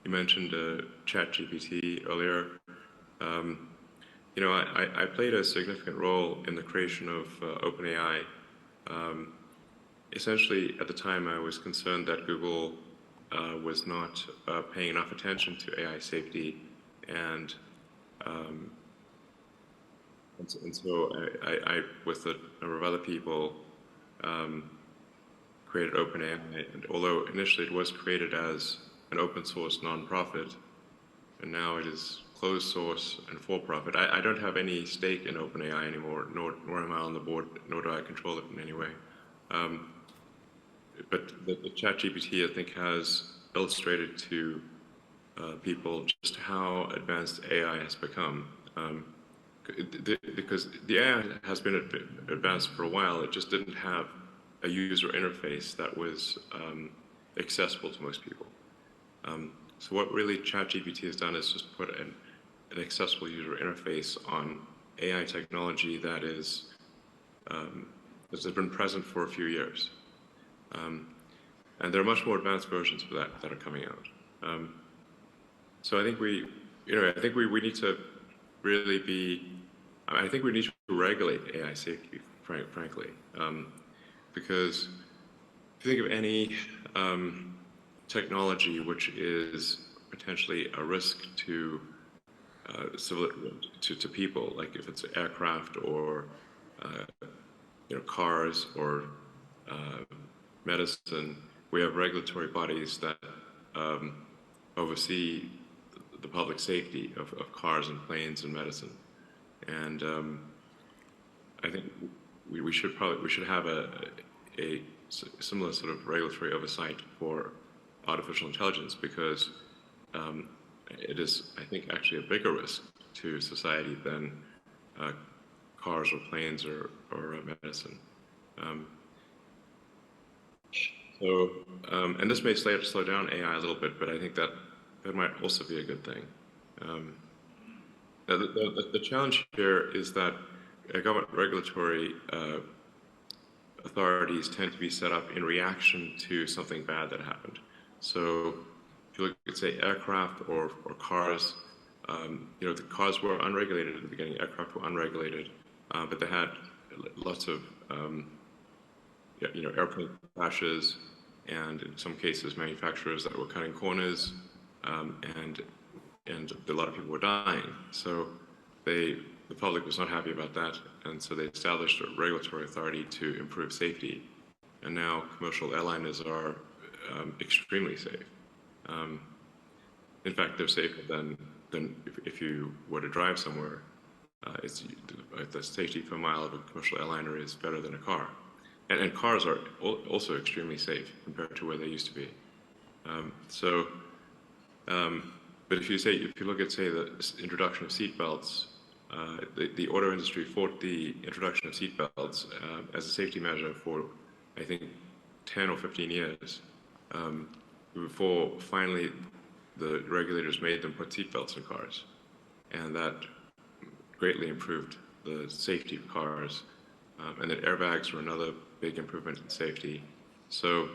You mentioned ChatGPT earlier. I played a significant role in the creation of OpenAI. Essentially, at the time, I was concerned that Google was not paying enough attention to AI safety, and so I, with a number of other people, created OpenAI. And although initially it was created as an open source nonprofit, and now it is closed source and for profit. I don't have any stake in OpenAI anymore, nor am I on the board, nor do I control it in any way. But the ChatGPT, I think, has illustrated to people just how advanced AI has become. Because the AI has been advanced for a while, it just didn't have a user interface that was accessible to most people. So what really ChatGPT has done is just put an accessible user interface on AI technology that has been present for a few years. And there are much more advanced versions of that are coming out. So I think we need to really be, I think we need to regulate AI safety, frankly, because if you think of any technology which is potentially a risk to people, like if it's aircraft or cars or medicine, we have regulatory bodies that oversee the public safety of cars and planes and medicine. And I think we should have a similar sort of regulatory oversight for artificial intelligence, because it is, I think, actually a bigger risk to society than cars or planes or medicine. And this may slow down AI a little bit, but I think that might also be a good thing. The challenge here is that government regulatory authorities tend to be set up in reaction to something bad that happened. So if you look at, say, aircraft or cars, the cars were unregulated at the beginning, aircraft were unregulated, but they had lots of airplane crashes, and in some cases manufacturers that were cutting corners, and a lot of people were dying. So the public was not happy about that, and so they established a regulatory authority to improve safety. And now commercial airliners are extremely safe. In fact, they're safer than if you were to drive somewhere. The safety per mile of a commercial airliner is better than a car. And cars are also extremely safe compared to where they used to be. But if you look at, say, the introduction of seatbelts, the auto industry fought the introduction of seatbelts as a safety measure for, I think, 10 or 15 years, before finally the regulators made them put seatbelts in cars. And that greatly improved the safety of cars. And then airbags were another big improvement in safety. So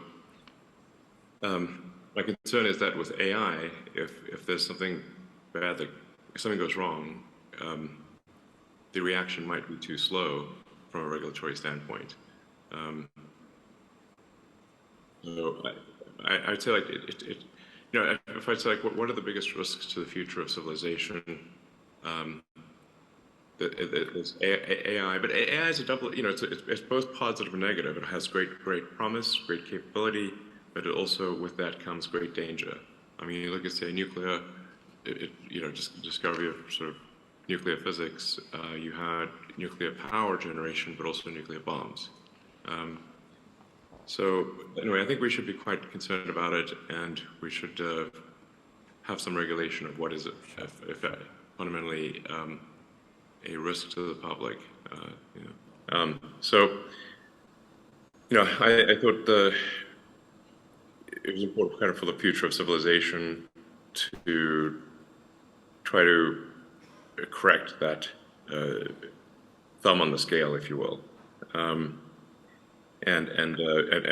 my concern is that with AI, if there's something bad, if something goes wrong, the reaction might be too slow from a regulatory standpoint. So I'd say, like, if I'd say, like, what are the biggest risks to the future of civilization? It's AI, but AI is a double, it's both positive and negative. It has great promise, great capability, but it also, with that comes great danger. I mean, you look at, say, nuclear, just discovery of sort of nuclear physics. You had nuclear power generation, but also nuclear bombs. So anyway, I think we should be quite concerned about it, and we should have some regulation of what is, if fundamentally, a risk to the public. So, I thought it was important kind of for the future of civilization to try to correct that thumb on the scale, if you will, and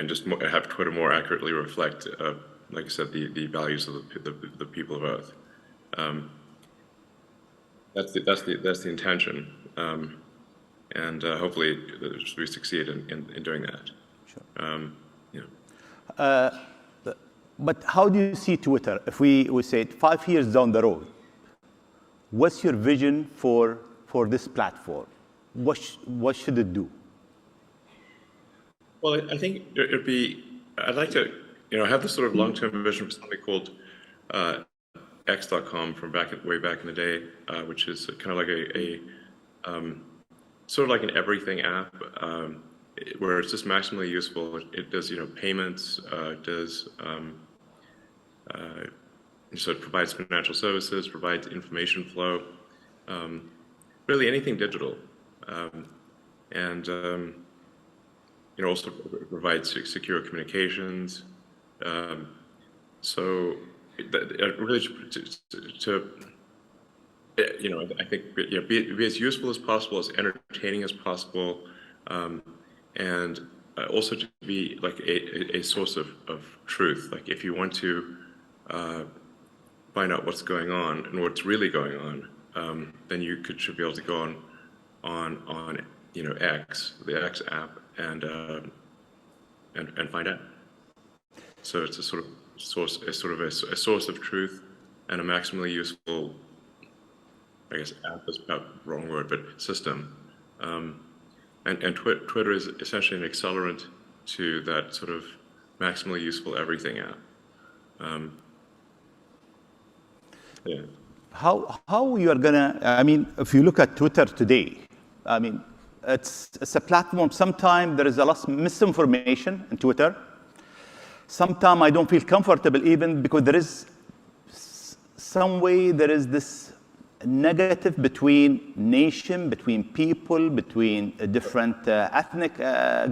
just have Twitter more accurately reflect like I said, the values of the people of Earth. That's the intention, and hopefully we succeed in doing that. Sure. Yeah. But how do you see Twitter? If we say 5 years down the road, what's your vision for this platform? What should it do? Well, I think it'd be. I'd like to, have this sort of long-term vision for something called X.com from way back in the day, which is kind of like a sort of like an everything app, where it's just maximally useful. It does, payments, it does, so it provides financial services, provides information flow, really anything digital, and also provides secure communications. So really I think be as useful as possible, as entertaining as possible, and also to be like a source of truth. Like if you want to find out what's going on and what's really going on, then you should be able to go on X, the X app, and find out. So it's a sort of a source of truth and a maximally useful, I guess app is about the wrong word, but system. And Twitter is essentially an accelerant to that sort of maximally useful everything app. Yeah. How you are gonna? I mean, if you look at Twitter today, I mean, it's a platform. Sometimes there is a lot of misinformation in Twitter. Sometimes I don't feel comfortable even because there is some way there is this negative between nation, between people, between a different ethnic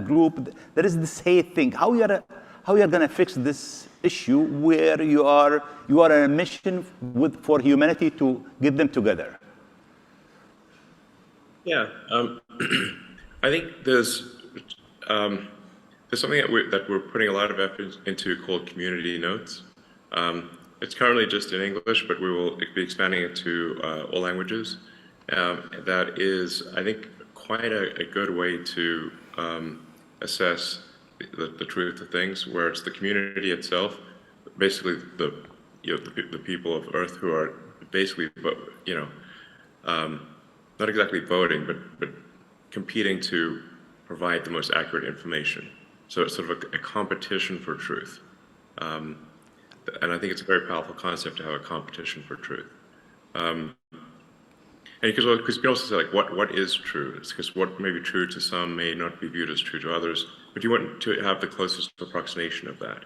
group. There is this hate thing. How you are gonna fix this issue where you are on a mission for humanity to get them together? Yeah, I think there's something that we're putting a lot of effort into called community notes. It's currently just in English, but we will be expanding it to all languages. That is, I think, quite a good way to assess the truth of things, where it's the community itself, basically the people of Earth who are basically, not exactly voting, but competing to provide the most accurate information. So it's sort of a competition for truth. And I think it's a very powerful concept to have a competition for truth. And because you can also say, like, what is true? It's because what may be true to some may not be viewed as true to others, but you want to have the closest approximation of that.